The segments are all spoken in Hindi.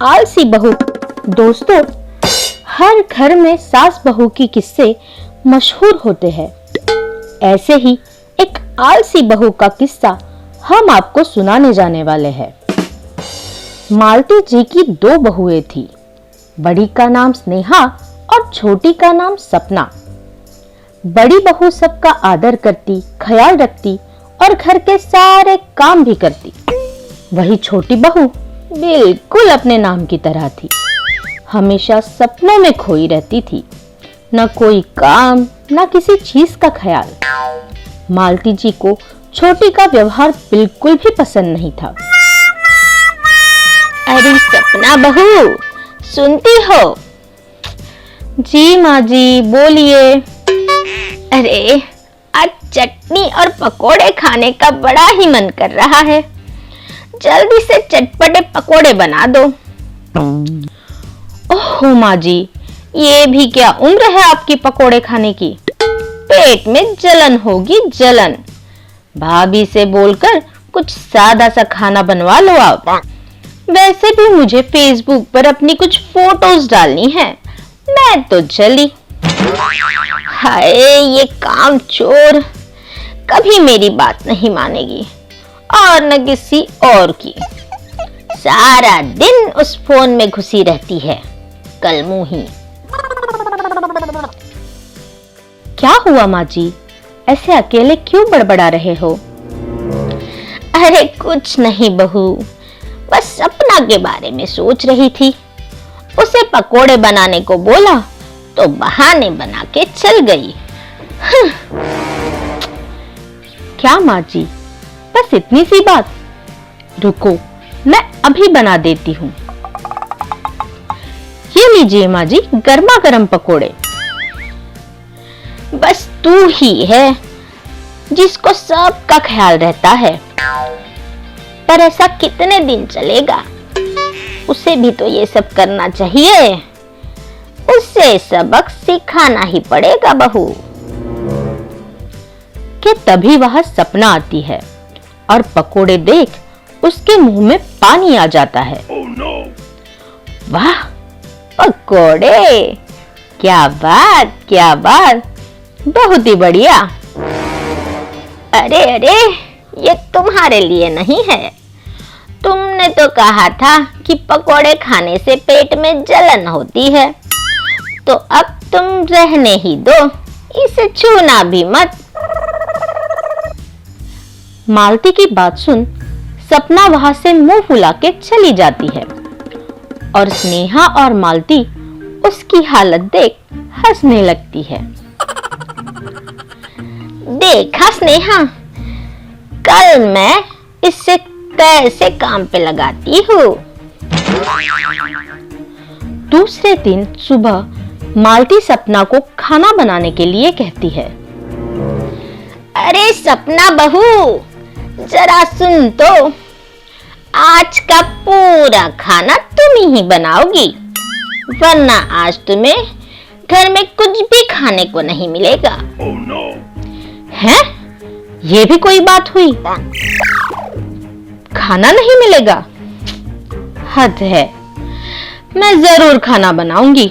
आलसी बहू। दोस्तों, हर घर में सास बहू की किस्से मशहूर होते हैं। ऐसे ही एक आलसी बहू का किस्सा हम आपको सुनाने जाने वाले हैं। मालती जी की 2 बहुएं थी। बड़ी का नाम स्नेहा और छोटी का नाम सपना। बड़ी बहू सबका आदर करती, ख्याल रखती और घर के सारे काम भी करती। वही छोटी बहू बिल्कुल अपने नाम की तरह थी। हमेशा सपनों में खोई रहती थी, न कोई काम न किसी चीज का ख्याल। मालती जी को छोटी का व्यवहार बिल्कुल भी पसंद नहीं था। अरे सपना बहू, सुनती हो? जी माँ जी, बोलिए। अरे आज चटनी और पकोड़े खाने का बड़ा ही मन कर रहा है। जल्दी से चटपटे पकोड़े बना दो। ओह माँ जी, ये भी क्या उम्र है आपकी पकोड़े खाने की? पेट में जलन होगी, जलन। भाभी से बोलकर कुछ सादा सा खाना बनवा लो आप। वैसे भी मुझे फेसबुक पर अपनी कुछ फोटोज डालनी है। मैं तो चली। हाय, ये काम चोर कभी मेरी बात नहीं मानेगी और न किसी और की। सारा दिन उस फोन में घुसी रहती है, कलमुही। क्या हुआ माँ जी, ऐसे अकेले क्यों बड़बड़ा रहे हो? अरे कुछ नहीं बहू, बस सपना के बारे में सोच रही थी। उसे पकोड़े बनाने को बोला तो बहाने बना के चल गई। क्या माँ जी, बस इतनी सी बात? रुको, मैं अभी बना देती हूँ। ये लीजिए माँ जी, गर्मा गर्म पकोड़े। बस तू ही है जिसको सबका ख्याल रहता है, पर ऐसा कितने दिन चलेगा? उसे भी तो ये सब करना चाहिए। उसे सबक सिखाना ही पड़ेगा बहू। कि तभी वहां सपना आती है और पकोड़े देख उसके मुंह में पानी आ जाता है। Oh no! वाह, पकोड़े! क्या बात, क्या बात, बहुत ही बढ़िया। अरे अरे, ये तुम्हारे लिए नहीं है। तुमने तो कहा था कि पकोड़े खाने से पेट में जलन होती है, तो अब तुम रहने ही दो, इसे छूना भी मत। मालती की बात सुन सपना वहां से मुंह फुला के चली जाती है और स्नेहा और मालती उसकी हालत देख हंसने लगती है। देखा स्नेहा, कल मैं इससे कैसे काम पे लगाती हूँ। दूसरे दिन सुबह मालती सपना को खाना बनाने के लिए कहती है। अरे सपना बहू, जरा सुन तो, आज का पूरा खाना तुम ही बनाओगी, वरना आज तुम्हें घर में कुछ भी खाने को नहीं मिलेगा। Oh no! हैं? ये भी कोई बात हुई? खाना नहीं मिलेगा? हद है। मैं जरूर खाना बनाऊंगी,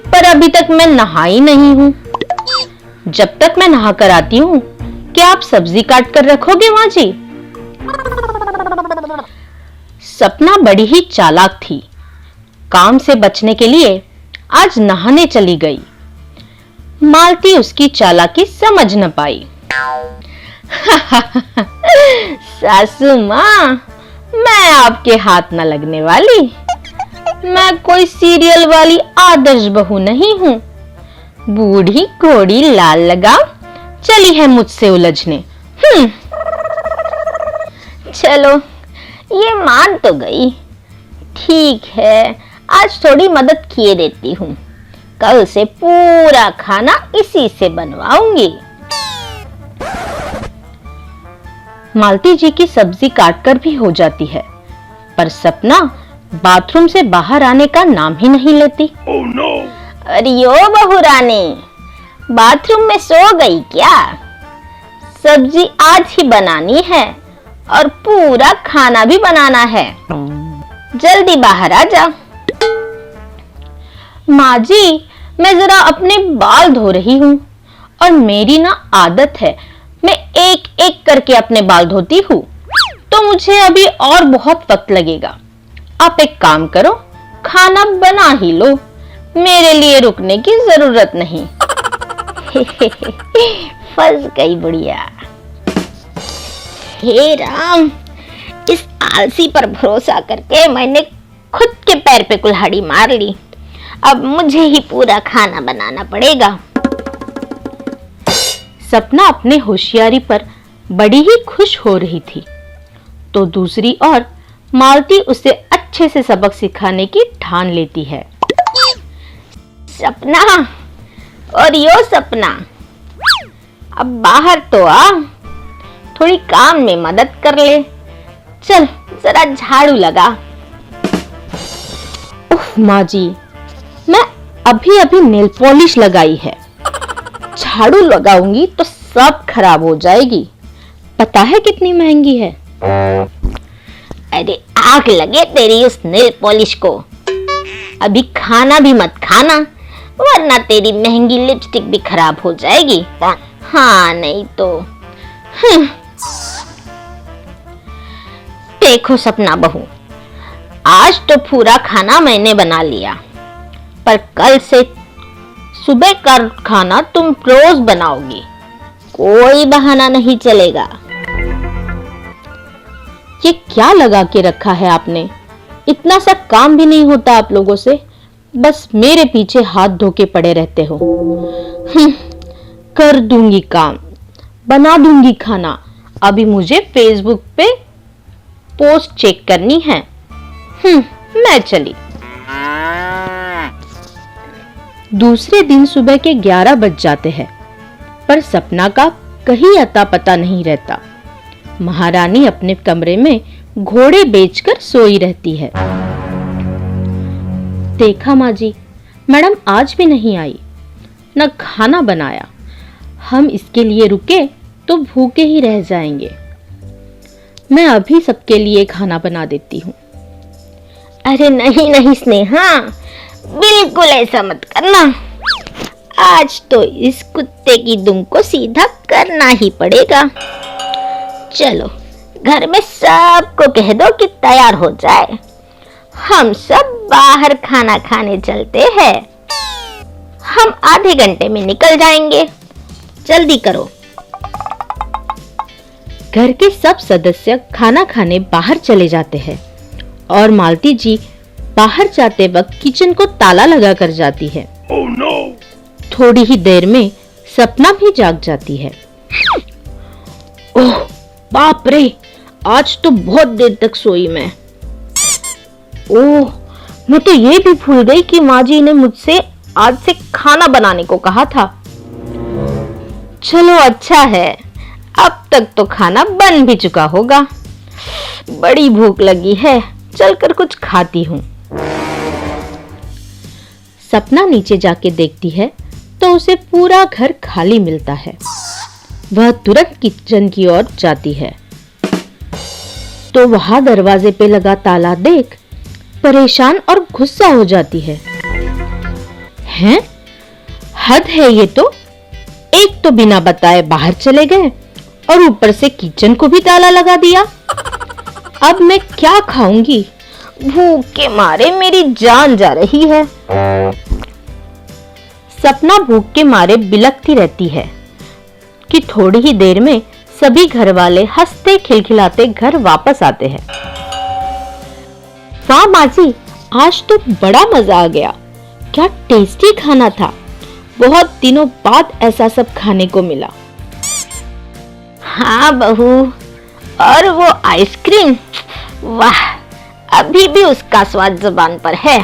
पर अभी तक मैं नहाई नहीं हूँ। जब तक मैं नहा कर आती हूँ, क्या आप सब्जी काट कर रखोगे माँ जी? सपना बड़ी ही चालाक थी। काम से बचने के लिए आज नहाने चली गई। मालती उसकी चालाकी समझ न पाई। सासू माँ, मैं आपके हाथ न लगने वाली। मैं कोई सीरियल वाली आदर्श बहू नहीं हूँ। बूढ़ी घोड़ी लाल लगाम चली है मुझसे उलझने। चलो, ये मान तो गई। ठीक है, आज थोड़ी मदद किए देती हूँ। कल से पूरा खाना इसी से बनवाऊंगी। मालती जी की सब्जी काटकर भी हो जाती है, पर सपना बाथरूम से बाहर आने का नाम ही नहीं लेती। Oh no! अरे ओ बहू रानी, बाथरूम में सो गई क्या? सब्जी आज ही बनानी है और पूरा खाना भी बनाना है। जल्दी बाहर आ जा। माँ जी, मैं जरा अपने बाल धो रही हूँ और मेरी ना आदत है, मैं एक एक करके अपने बाल धोती हूँ, तो मुझे अभी और बहुत वक्त लगेगा। आप एक काम करो, खाना बना ही लो, मेरे लिए रुकने की जरूरत नहीं। फंस गई बुढ़िया। हे राम, इस आलसी पर भरोसा करके मैंने खुद के पैर पे कुल्हाड़ी मार ली। अब मुझे ही पूरा खाना बनाना पड़ेगा। सपना अपने होशियारी पर बड़ी ही खुश हो रही थी, तो दूसरी ओर मालती उसे अच्छे से सबक सिखाने की ठान लेती है। सपना, और यो सपना, अब बाहर तो आ, थोड़ी काम में मदद कर ले। चल जरा झाड़ू लगा। उफ माँ जी, मैं अभी अभी नेल पॉलिश लगाई है, झाड़ू लगाऊंगी तो सब खराब हो जाएगी। पता है कितनी महंगी है? अरे आग लगे तेरी उस नेल पॉलिश को। अभी खाना भी मत खाना, वरना तेरी महंगी लिपस्टिक भी खराब हो जाएगी। हाँ नहीं तो। देखो सपना बहू, आज तो पूरा खाना मैंने बना लिया, पर कल से सुबह का खाना तुम रोज बनाओगी, कोई बहाना नहीं चलेगा। ये क्या लगा के रखा है आपने? इतना सा काम भी नहीं होता आप लोगों से, बस मेरे पीछे हाथ धो के पड़े रहते हो। कर दूंगी काम, बना दूंगी खाना, अभी मुझे फेसबुक पे पोस्ट चेक करनी है। मैं चली। दूसरे दिन सुबह के 11 बज जाते हैं, पर सपना का कहीं अता पता नहीं रहता। महारानी अपने कमरे में घोड़े बेचकर सोई रहती है। देखा माँ जी, मैडम आज भी नहीं आई, न खाना बनाया। हम इसके लिए रुके तो भूखे ही रह जाएंगे। मैं अभी सबके लिए खाना बना देती हूँ। अरे नहीं नहीं स्नेहा, बिल्कुल ऐसा मत करना। आज तो इस कुत्ते की दुम को सीधा करना ही पड़ेगा। चलो घर में सबको कह दो कि तैयार हो जाए, हम सब बाहर खाना खाने चलते हैं। हम आधे घंटे में निकल जाएंगे, जल्दी करो। घर के सब सदस्य खाना खाने बाहर चले जाते हैं और मालती जी बाहर जाते वक्त किचन को ताला लगा कर जाती है। Oh, no! थोड़ी ही देर में सपना भी जाग जाती है। ओह बाप रे, आज तो बहुत देर तक सोई मैं। ओह, मैं तो ये भी भूल गई कि माँ जी ने मुझसे आज से खाना बनाने को कहा था। चलो अच्छा है, अब तक तो खाना बन भी चुका होगा। बड़ी भूख लगी है, चलकर कुछ खाती हूँ। सपना नीचे जाके देखती है तो उसे पूरा घर खाली मिलता है। वह तुरंत किचन की ओर जाती है तो वहां दरवाजे पे लगा ताला देख परेशान और गुस्सा हो जाती है। हैं? हद है ये तो, एक तो बिना बताए बाहर चले गए और ऊपर से किचन को भी ताला लगा दिया। अब मैं क्या खाऊंगी? भूख के मारे मेरी जान जा रही है। सपना भूख के मारे बिलखती रहती है कि थोड़ी ही देर में सभी घर वाले हंसते खिलखिलाते घर वापस आते हैं। वाह माँ जी, आज तो बड़ा मजा आ गया, क्या टेस्टी खाना था, बहुत दिनों बाद ऐसा सब खाने को मिला। हाँ बहू, और वो आइसक्रीम, वाह, अभी भी उसका स्वाद जुबान पर है।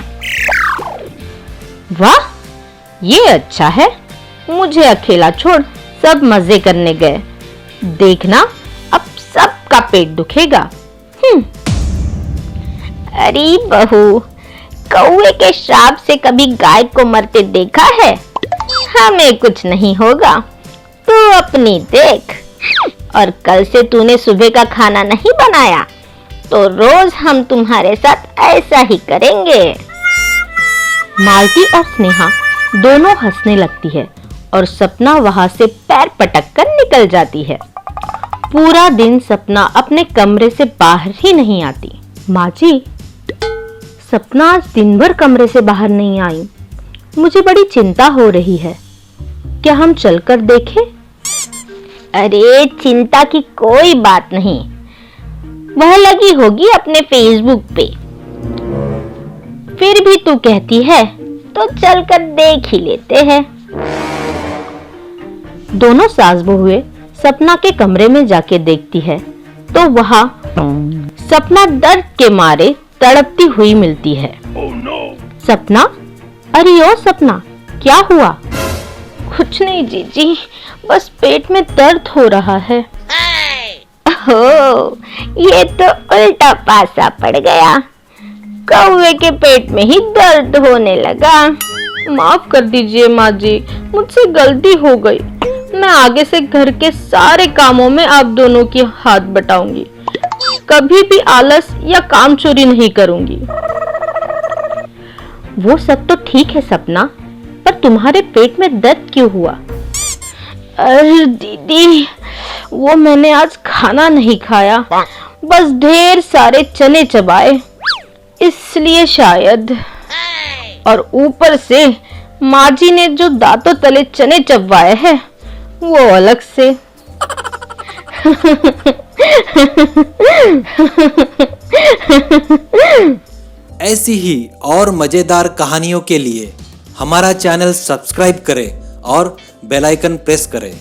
वाह, ये अच्छा है, मुझे अकेला छोड़ सब मजे करने गए, देखना अब सबका पेट दुखेगा। अरे बहू, कौवे के श्राप से कभी गाय को मरते देखा है? हमें कुछ नहीं होगा, तू अपनी देख। और कल से तूने सुबह का खाना नहीं बनाया तो रोज हम तुम्हारे साथ ऐसा ही करेंगे। मालती और स्नेहा दोनों हंसने लगती है और सपना वहां से पैर पटक कर निकल जाती है। पूरा दिन सपना अपने कमरे से बाहर ही नहीं आती। माँ जी, सपना आज दिन भर कमरे से बाहर नहीं आई। मुझे बड़ी चिंता हो रही है। क्या हम चलकर देखें? अरे चिंता की कोई बात नहीं, वह लगी होगी अपने फेसबुक पे। फिर भी तू कहती है तो चलकर देख ही लेते हैं। दोनों सास बहुएं सपना के कमरे में जाके देखती है तो वहां सपना दर्द के मारे तड़पती हुई मिलती है। सपना, अरे ओ सपना, क्या हुआ? कुछ नहीं जीजी, बस पेट में दर्द हो रहा है। हो, ये तो उल्टा पासा पड़ गया। कौवे के पेट में ही दर्द होने लगा। माफ कर दीजिए माँ जी, मुझसे गलती हो गई। मैं आगे से घर के सारे कामों में आप दोनों की हाथ बटाऊंगी। कभी भी आलस या काम चोरी नहीं करूंगी। वो सब तो ठीक है सपना, पर तुम्हारे पेट में दर्द क्यों हुआ? अरे दीदी, वो मैंने आज खाना नहीं खाया, बस ढेर सारे चने चबाए, इसलिए शायद। और ऊपर से माँ जी ने जो दांतों तले चने चबवाए हैं वो अलग से। ऐसी ही और मजेदार कहानियों के लिए हमारा चैनल सब्सक्राइब करें और बेल आइकन प्रेस करें।